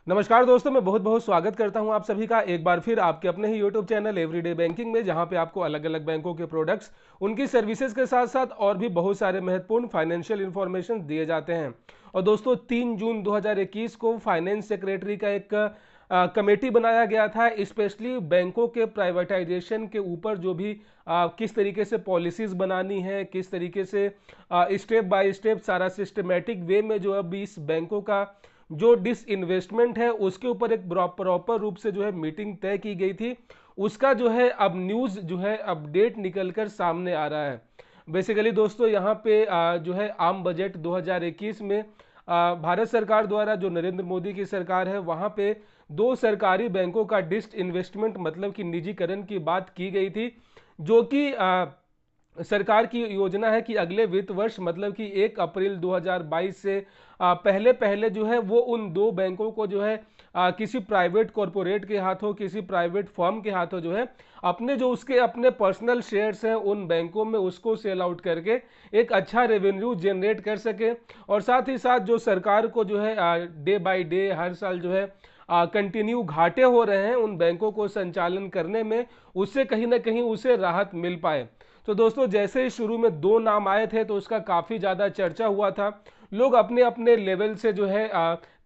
नमस्कार दोस्तों, मैं बहुत बहुत स्वागत करता हूं आप सभी का एक बार फिर आपके अपने ही यूट्यूब चैनल एवरीडे बैंकिंग में, जहां पे आपको अलग अलग बैंकों के प्रोडक्ट्स, उनकी सर्विसेज के साथ साथ और भी बहुत सारे महत्वपूर्ण फाइनेंशियल इंफॉर्मेशन दिए जाते हैं। और दोस्तों 3 जून 2021 को फाइनेंस सेक्रेटरी का एक कमेटी बनाया गया था, स्पेशली बैंकों के प्राइवेटाइजेशन के ऊपर, जो भी किस तरीके से पॉलिसीज बनानी है, किस तरीके से स्टेप बाय स्टेप सारा सिस्टमेटिक वे में जो अब इस बैंकों का जो डिसइन्वेस्टमेंट है उसके ऊपर एक प्रॉपर रूप से जो है मीटिंग तय की गई थी। उसका जो है अब न्यूज़ जो है अपडेट निकलकर सामने आ रहा है। बेसिकली दोस्तों यहाँ पे जो है आम बजट 2021 में भारत सरकार द्वारा, जो नरेंद्र मोदी की सरकार है, वहाँ पे 2 सरकारी बैंकों का डिसइन्वेस्टमेंट मतलब कि निजीकरण की बात की गई थी, जो कि सरकार की योजना है कि अगले वित्त वर्ष मतलब कि 1 अप्रैल 2022 से पहले पहले जो है वो उन 2 बैंकों को जो है किसी प्राइवेट कॉरपोरेट के हाथों, किसी प्राइवेट फर्म के हाथों जो है अपने जो उसके अपने पर्सनल शेयर्स हैं उन बैंकों में उसको सेल आउट करके एक अच्छा रेवेन्यू जनरेट कर सके। और साथ ही साथ जो सरकार को जो है डे बाय डे हर साल जो है कंटिन्यू घाटे हो रहे हैं उन बैंकों को संचालन करने में, उससे कहीं ना कहीं उसे राहत मिल पाए। तो दोस्तों जैसे ही शुरू में 2 नाम आए थे तो उसका काफ़ी ज़्यादा चर्चा हुआ था। लोग अपने अपने लेवल से जो है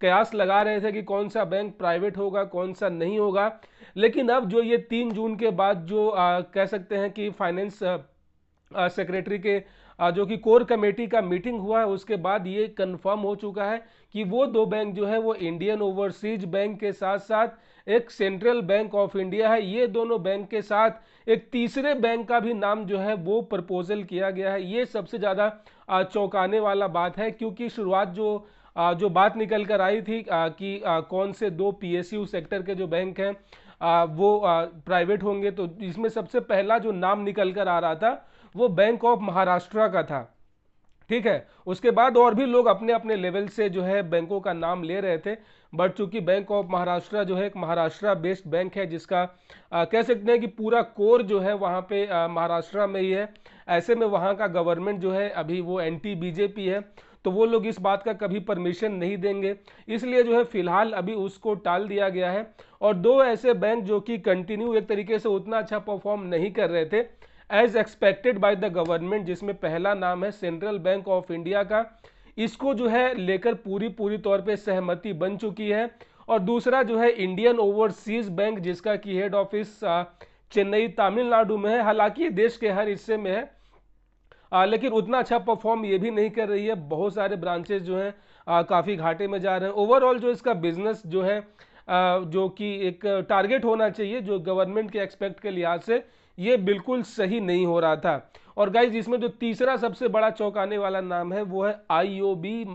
कयास लगा रहे थे कि कौन सा बैंक प्राइवेट होगा, कौन सा नहीं होगा। लेकिन अब जो ये 3 जून के बाद जो कह सकते हैं कि फाइनेंस सेक्रेटरी के जो कि कोर कमेटी का मीटिंग हुआ है, उसके बाद ये कंफर्म हो चुका है कि वो 2 बैंक जो है वो इंडियन ओवरसीज बैंक के साथ साथ एक सेंट्रल बैंक ऑफ इंडिया है, ये दोनों बैंक के साथ एक तीसरे बैंक का भी नाम जो है वो प्रपोजल किया गया है। ये सबसे ज़्यादा चौंकाने वाला बात है, क्योंकि शुरुआत जो बात निकल कर आई थी कि कौन से 2 पीएसयू सेक्टर के जो बैंक हैं वो प्राइवेट होंगे, तो इसमें सबसे पहला जो नाम निकल कर आ रहा था वो बैंक ऑफ महाराष्ट्र का था। ठीक है, उसके बाद और भी लोग अपने अपने लेवल से जो है बैंकों का नाम ले रहे थे, बट चूंकि बैंक ऑफ महाराष्ट्र जो है एक महाराष्ट्र बेस्ड बैंक है, जिसका कह सकते हैं कि पूरा कोर जो है वहाँ पे महाराष्ट्र में ही है। ऐसे में वहाँ का गवर्नमेंट जो है अभी वो एंटी बीजेपी है, तो वो लोग इस बात का कभी परमिशन नहीं देंगे, इसलिए जो है फिलहाल अभी उसको टाल दिया गया है। और 2 ऐसे बैंक जो कि कंटिन्यू एक तरीके से उतना अच्छा परफॉर्म नहीं कर रहे थे as expected by the government, जिसमें पहला नाम है सेंट्रल बैंक ऑफ इंडिया का, इसको जो है लेकर पूरी पूरी तौर पे सहमति बन चुकी है। और दूसरा जो है इंडियन ओवरसीज बैंक, जिसका की हेड ऑफिस चेन्नई तमिलनाडु में है। हालांकि ये देश के हर हिस्से में है, लेकिन उतना अच्छा परफॉर्म ये भी नहीं कर रही है। बहुत सारे ब्रांचेस जो हैं काफ़ी घाटे में जा रहे हैं। ओवरऑल जो इसका बिजनेस जो है जो कि एक टारगेट होना चाहिए जो गवर्नमेंट के एक्सपेक्ट के लिहाज से, ये बिल्कुल सही नहीं हो रहा था। और गाइज इसमें जो तीसरा सबसे बड़ा चौंकाने वाला नाम है वो है आईओबी,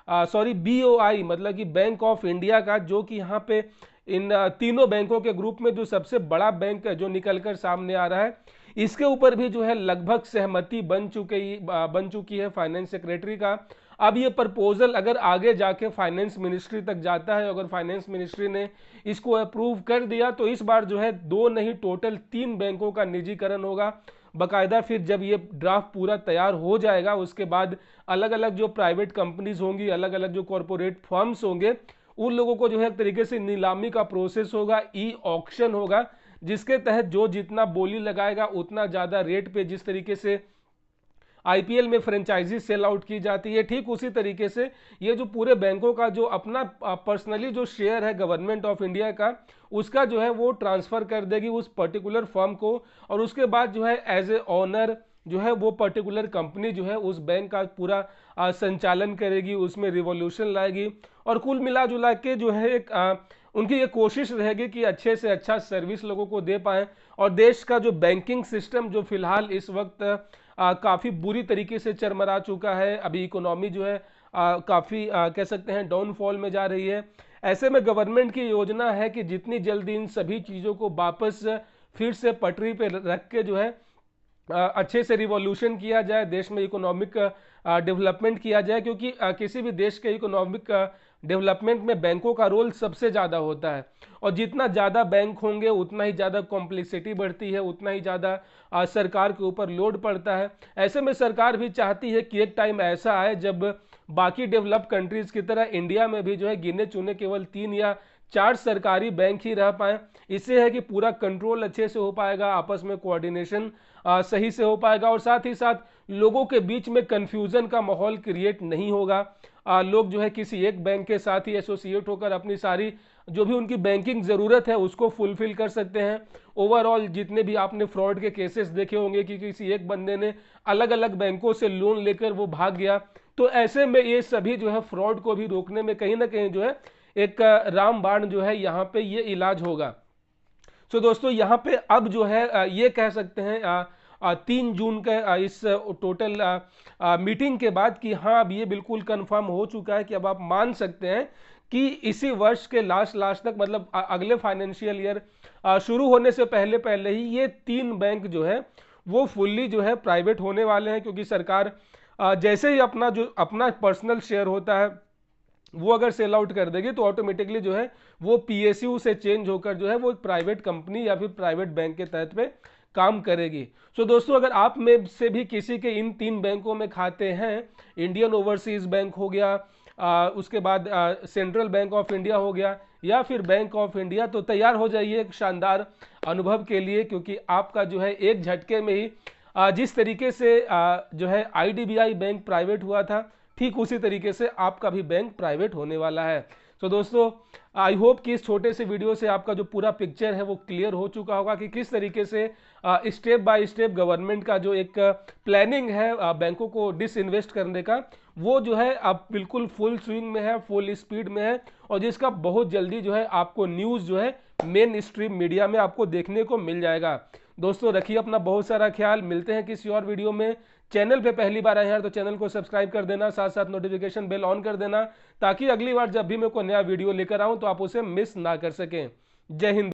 सॉरी बीओआई, मतलब कि बैंक ऑफ इंडिया का, जो कि यहाँ पे इन तीनों बैंकों के ग्रुप में जो सबसे बड़ा बैंक है जो निकलकर सामने आ रहा है, इसके ऊपर भी जो है लगभग सहमति बन चुकी है फाइनेंस सेक्रेटरी का। अब ये प्रपोजल अगर आगे जाके फाइनेंस मिनिस्ट्री तक जाता है, अगर फाइनेंस मिनिस्ट्री ने इसको अप्रूव कर दिया, तो इस बार जो है 2 नहीं टोटल 3 बैंकों का निजीकरण होगा बकायदा। फिर जब ये ड्राफ्ट पूरा तैयार हो जाएगा, उसके बाद अलग अलग जो प्राइवेट कंपनीज होंगी, अलग अलग जो कॉरपोरेट फर्म्स होंगे, उन लोगों को जो है एक तरीके से नीलामी का प्रोसेस होगा, ई ऑक्शन होगा, जिसके तहत जो जितना बोली लगाएगा उतना ज्यादा रेट पे, जिस तरीके से आईपीएल में फ्रेंचाइजी सेल आउट की जाती है, ठीक उसी तरीके से ये जो पूरे बैंकों का जो अपना पर्सनली जो शेयर है गवर्नमेंट ऑफ इंडिया का, उसका जो है वो ट्रांसफर कर देगी उस पर्टिकुलर फर्म को। और उसके बाद जो है एज ए ऑनर जो है वो पर्टिकुलर कंपनी जो है उस बैंक का पूरा संचालन करेगी, उसमें रिवॉल्यूशन लाएगी। और कुल मिला जुला के जो है एक उनकी ये कोशिश रहेगी कि अच्छे से अच्छा सर्विस लोगों को दे पाएं। और देश का जो बैंकिंग सिस्टम जो फिलहाल इस वक्त काफ़ी बुरी तरीके से चरमरा चुका है, अभी इकोनॉमी जो है काफ़ी कह सकते हैं डाउनफॉल में जा रही है। ऐसे में गवर्नमेंट की योजना है कि जितनी जल्दी इन सभी चीज़ों को वापस फिर से पटरी पे रख के जो है अच्छे से रिवॉल्यूशन किया जाए, देश में इकोनॉमिक डेवलपमेंट किया जाए, क्योंकि किसी भी देश के इकोनॉमिक डेवलपमेंट में बैंकों का रोल सबसे ज़्यादा होता है। और जितना ज़्यादा बैंक होंगे उतना ही ज़्यादा कॉम्प्लेक्सिटी बढ़ती है, उतना ही ज़्यादा सरकार के ऊपर लोड पड़ता है। ऐसे में सरकार भी चाहती है कि एक टाइम ऐसा आए जब बाकी डेवलप कंट्रीज की तरह इंडिया में भी जो है गिने चुने केवल 3 या 4 सरकारी बैंक ही रह पाए। इससे है कि पूरा कंट्रोल अच्छे से हो पाएगा, आपस में कोऑर्डिनेशन सही से हो पाएगा और साथ ही साथ लोगों के बीच में कंफ्यूजन का माहौल क्रिएट नहीं होगा। लोग जो है किसी एक बैंक के साथ ही एसोसिएट होकर अपनी सारी जो भी उनकी बैंकिंग ज़रूरत है उसको फुलफिल कर सकते हैं। ओवरऑल जितने भी आपने फ्रॉड के केसेस देखे होंगे कि किसी एक बंदे ने अलग अलग बैंकों से लोन लेकर वो भाग गया, तो ऐसे में ये सभी जो है फ्रॉड को भी रोकने में कहीं ना कहीं जो है एक रामबाण जो है यहाँ पे ये इलाज होगा। सो दोस्तों यहाँ पे अब जो है ये कह सकते हैं 3 जून का इस टोटल मीटिंग के बाद कि हाँ अब ये बिल्कुल कंफर्म हो चुका है कि अब आप मान सकते हैं कि इसी वर्ष के लास्ट तक, मतलब अगले फाइनेंशियल ईयर शुरू होने से पहले पहले ही ये 3 बैंक जो है वो फुल्ली जो है प्राइवेट होने वाले हैं। क्योंकि सरकार जैसे ही अपना पर्सनल शेयर होता है वो अगर सेल आउट कर देगी तो ऑटोमेटिकली जो है वो पीएसयू से चेंज होकर जो है वो एक प्राइवेट कंपनी या फिर प्राइवेट बैंक के तहत पे काम करेगी। सो दोस्तों अगर आप में से भी किसी के इन 3 बैंकों में खाते हैं, इंडियन ओवरसीज बैंक हो गया, उसके बाद सेंट्रल बैंक ऑफ इंडिया हो गया या फिर बैंक ऑफ इंडिया, तो तैयार हो जाइए एक शानदार अनुभव के लिए। क्योंकि आपका जो है एक झटके में ही जिस तरीके से जो है आईडीबीआई बैंक प्राइवेट हुआ था, ठीक उसी तरीके से आपका भी बैंक प्राइवेट होने वाला है। तो दोस्तों आई होप कि इस छोटे से वीडियो से आपका जो पूरा पिक्चर है वो क्लियर हो चुका होगा कि किस तरीके से स्टेप बाय स्टेप गवर्नमेंट का जो एक प्लानिंग है बैंकों को डिसइन्वेस्ट करने का, वो जो है अब बिल्कुल फुल स्विंग में है, फुल स्पीड में है और जिसका बहुत जल्दी जो है आपको न्यूज़ जो है मेन स्ट्रीम मीडिया में आपको देखने को मिल जाएगा। दोस्तों रखिए अपना बहुत सारा ख्याल, मिलते हैं किसी और वीडियो में। चैनल पे पहली बार आए हैं तो चैनल को सब्सक्राइब कर देना, साथ साथ नोटिफिकेशन बेल ऑन कर देना ताकि अगली बार जब भी मैं कोई नया वीडियो लेकर आऊं तो आप उसे मिस ना कर सकें। जय हिंद।